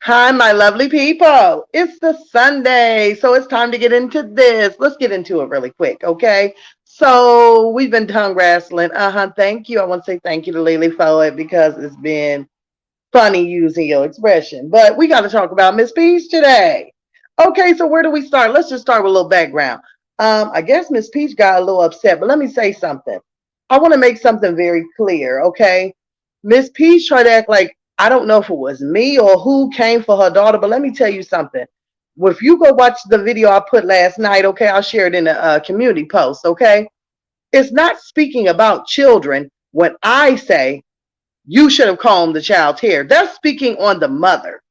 Hi, my lovely people. It's the Sunday, so it's time to get into this. Let's get into it really quick, okay? So we've been tongue wrestling. Thank you. I want to say thank you to Lily for it because it's been funny using your expression. But we got to talk about Miss Peach today. Okay, so where do we start? Let's just start with a little background. I guess Miss Peach got a little upset, but let me say something. I want to make something very clear, okay? Miss Peach tried to act like I don't know if it was me or who came for her daughter, but let me tell you something. Well, if you go watch the video I put last night, okay, I'll share it in a community post, okay? It's not speaking about children when I say you should have combed the child's hair. That's speaking on the mother.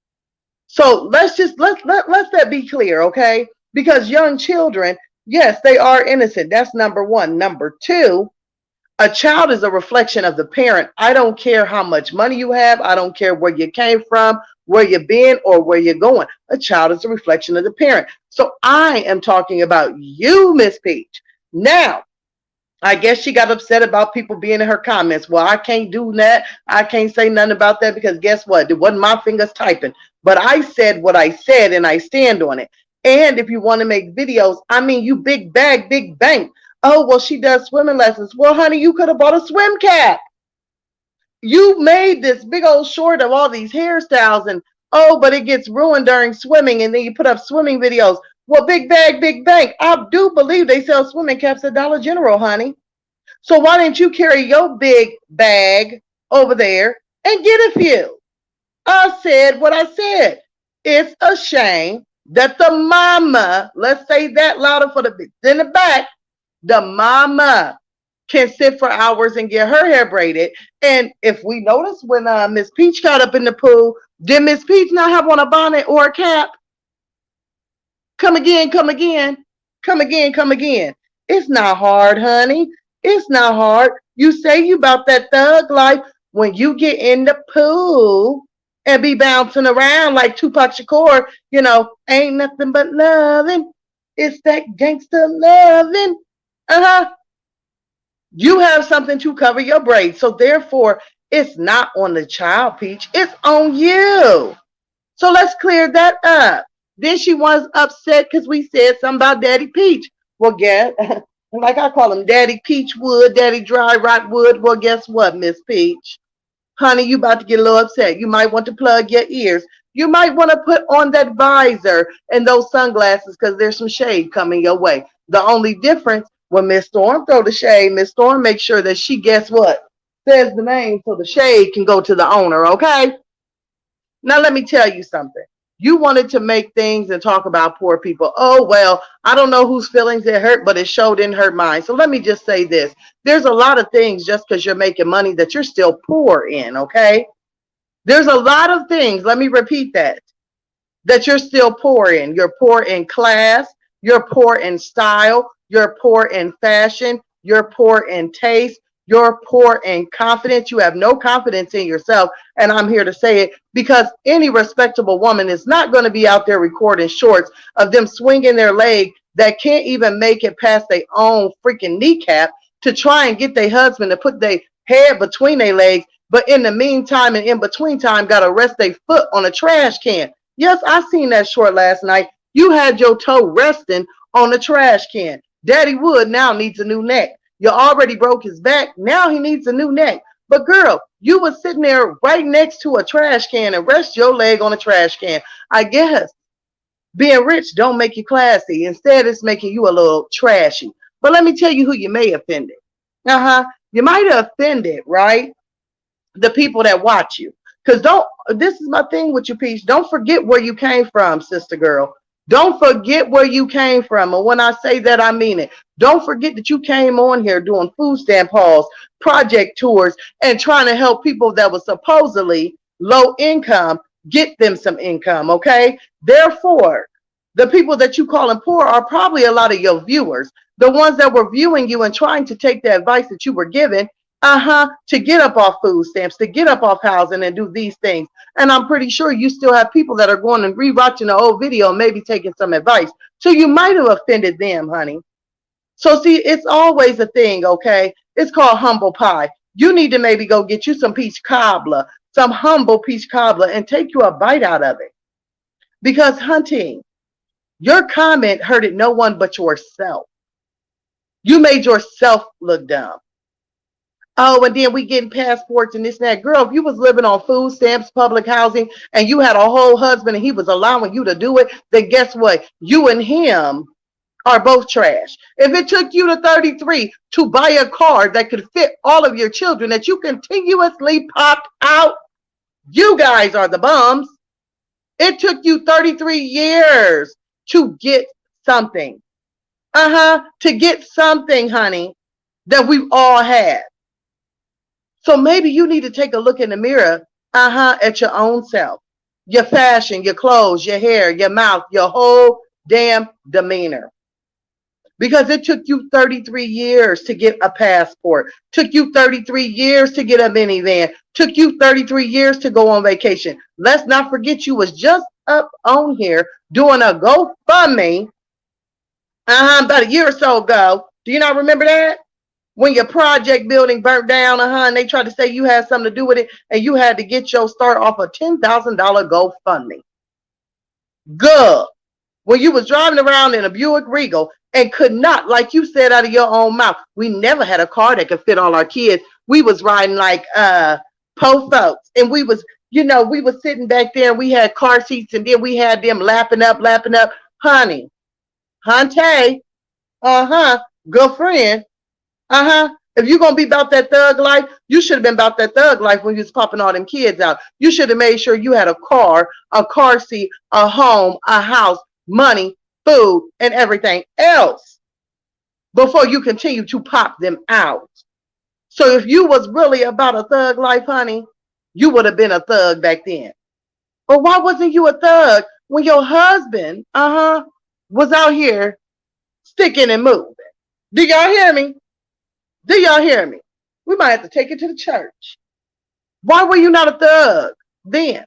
So let's that be clear, okay? Because young children, yes, they are innocent. That's number one. Number two, a child is a reflection of the parent. I don't care how much money you have. I don't care where you came from, where you've been, or where you're going. A child is a reflection of the parent. So I am talking about you, Miss Peach. Now, I guess she got upset about people being in her comments. Well, I can't do that. I can't say nothing about that because guess what? It wasn't my fingers typing. But I said what I said and I stand on it. And if you want to make videos, I mean, you big bag, big bank. Oh, well, she does swimming lessons. Well, honey, you could have bought a swim cap. You made this big old short of all these hairstyles and oh, but it gets ruined during swimming and then you put up swimming videos. Well, big bag, big bank. I do believe they sell swimming caps at Dollar General, honey. So why didn't you carry your big bag over there and get a few? I said what I said. It's a shame that the mama, let's say that louder for the bits in the back, the mama can sit for hours and get her hair braided. And if we notice when Miss Peach got up in the pool, did Miss Peach not have on a bonnet or a cap? Come again, come again, come again, come again. It's not hard, honey. It's not hard. You say you about that thug life when you get in the pool and be bouncing around like Tupac Shakur, ain't nothing but loving. It's that gangster loving. Uh-huh. You have something to cover your braids. So therefore, it's not on the child, Peach. It's on you. So let's clear that up. Then she was upset because we said something about Daddy Peach. Well, guess, like I call him Daddy Peach Wood, Daddy Dry Rot Wood. Well, guess what, Miss Peach? Honey, you about to get a little upset. You might want to plug your ears. You might want to put on that visor and those sunglasses because there's some shade coming your way. The only difference when Miss Storm throw the shade, Miss Storm makes sure that she, guess what, says the name so the shade can go to the owner, okay? Now, let me tell you something. You wanted to make things and talk about poor people. Oh, well, I don't know whose feelings it hurt, but it sure didn't hurt mine. So let me just say this. There's a lot of things just because you're making money that you're still poor in, okay? There's a lot of things, let me repeat that you're still poor in. You're poor in class. You're poor in style. You're poor in fashion. You're poor in taste. You're poor in confidence. You have no confidence in yourself. And I'm here to say it because any respectable woman is not going to be out there recording shorts of them swinging their leg that can't even make it past their own freaking kneecap to try and get their husband to put their head between their legs. But in the meantime and in between time, got to rest their foot on a trash can. Yes, I seen that short last night. You had your toe resting on a trash can. Daddy Wood now needs a new neck. You already broke his back. Now he needs a new neck. But girl, you was sitting there right next to a trash can and rest your leg on a trash can. I guess being rich don't make you classy. Instead, it's making you a little trashy. But let me tell you who you may offend. You might have offended, right? The people that watch you. Because this is my thing with you, Peach. Don't forget where you came from, sister girl. Don't forget where you came from. And when I say that, I mean it. Don't forget that you came on here doing food stamp hauls, project tours, and trying to help people that were supposedly low income get them some income, okay? Therefore, the people that you calling poor are probably a lot of your viewers. The ones that were viewing you and trying to take the advice that you were given to get up off food stamps, to get up off housing and do these things. And I'm pretty sure you still have people that are going and rewatching the old video and maybe taking some advice. So you might have offended them, honey. So see, it's always a thing, okay? It's called humble pie. You need to maybe go get you some peach cobbler, some humble peach cobbler, and take you a bite out of it. Because, hunting, your comment hurted no one but yourself. You made yourself look dumb. Oh, and then we getting passports and this and that. Girl, if you was living on food stamps, public housing, and you had a whole husband and he was allowing you to do it, then guess what? You and him are both trash. If it took you to 33 to buy a car that could fit all of your children that you continuously popped out, you guys are the bums. It took you 33 years to get something. To get something, honey, that we've all had. So maybe you need to take a look in the mirror, at your own self, your fashion, your clothes, your hair, your mouth, your whole damn demeanor. Because it took you 33 years to get a passport, took you 33 years to get a minivan, took you 33 years to go on vacation. Let's not forget you was just up on here doing a GoFundMe, about a year or so ago. Do you not remember that? When your project building burnt down, and they tried to say you had something to do with it, and you had to get your start off a $10,000 GoFundMe. Good. When you was driving around in a Buick Regal and could not, like you said out of your own mouth, we never had a car that could fit all our kids. We was riding like po folks, and we was, we was sitting back there, and we had car seats, and then we had them lapping up, honey, hunty, girlfriend, if you're going to be about that thug life, you should have been about that thug life when you was popping all them kids out. You should have made sure you had a car seat, a home, a house, money, food, and everything else before you continue to pop them out. So if you was really about a thug life, honey, you would have been a thug back then. But why wasn't you a thug when your husband, was out here sticking and moving? Do y'all hear me? Do y'all hear me? We might have to take it to the church. Why were you not a thug then?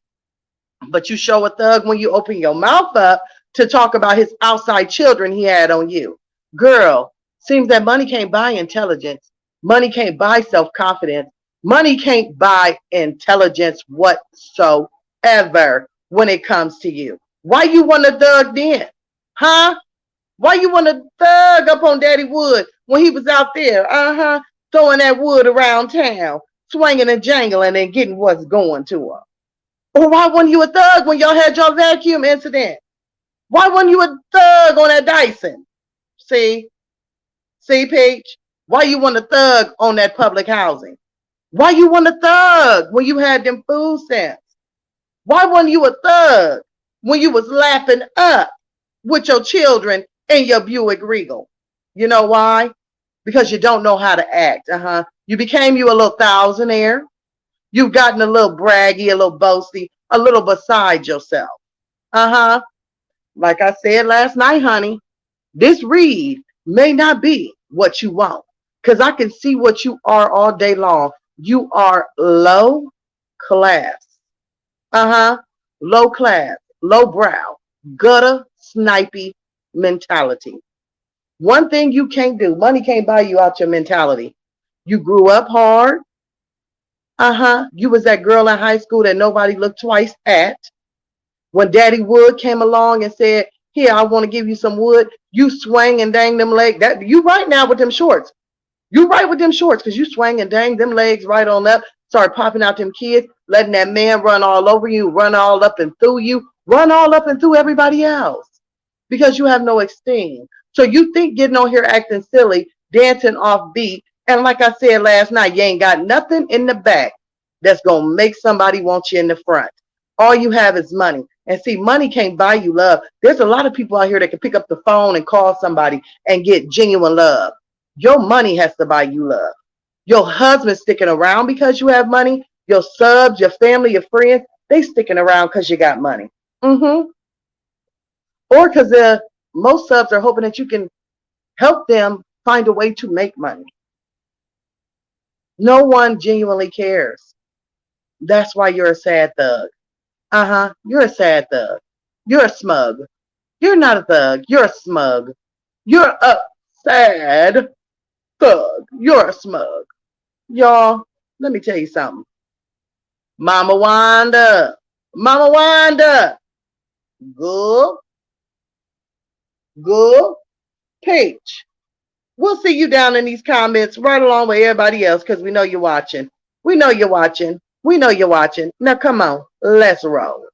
But you show a thug when you open your mouth up to talk about his outside children he had on you. Girl, seems that money can't buy intelligence. Money can't buy self-confidence. Money can't buy intelligence whatsoever when it comes to you. Why you want a thug then? Why you want to thug up on Daddy Wood when he was out there, throwing that wood around town, swinging and jangling and getting what's going to him? Or why wasn't you a thug when y'all had your vacuum incident? Why wasn't you a thug on that Dyson? See, Peach? Why you want a thug on that public housing? Why you want a thug when you had them food stamps? Why wasn't you a thug when you was laughing up with your children in your Buick Regal? You know why? Because you don't know how to act. You became you a little thousandaire. You've gotten a little braggy, a little boasty, a little beside yourself. Like I said last night, honey, this read may not be what you want. Because I can see what you are all day long. You are low class. Low class, low brow, gutter, snipey mentality. One thing you can't do, money can't buy you out your mentality. You grew up hard. You was that girl in high school that nobody looked twice at. When Daddy Wood came along and said, here, I want to give you some wood, you swang and dang them legs. That you right now with them shorts. You right with them shorts because you swang and dang them legs right on up. Start popping out them kids, letting that man run all over you, run all up and through you, run all up and through everybody else because you have no esteem. So you think getting on here acting silly, dancing off beat, and like I said last night, you ain't got nothing in the back that's going to make somebody want you in the front. All you have is money. And see, money can't buy you love. There's a lot of people out here that can pick up the phone and call somebody and get genuine love. Your money has to buy you love. Your husband sticking around because you have money. Your subs, your family, your friends, they sticking around because you got money. Or because most subs are hoping that you can help them find a way to make money. No one genuinely cares. That's why you're a sad thug. You're a sad thug. You're a smug. You're not a thug. You're a smug. You're a sad thug. You're a smug. Y'all, let me tell you something. Mama Wanda. Good, good. Peach. We'll see you down in these comments right along with everybody else because we know you're watching. We know you're watching. We know you're watching. Now come on, let's roll.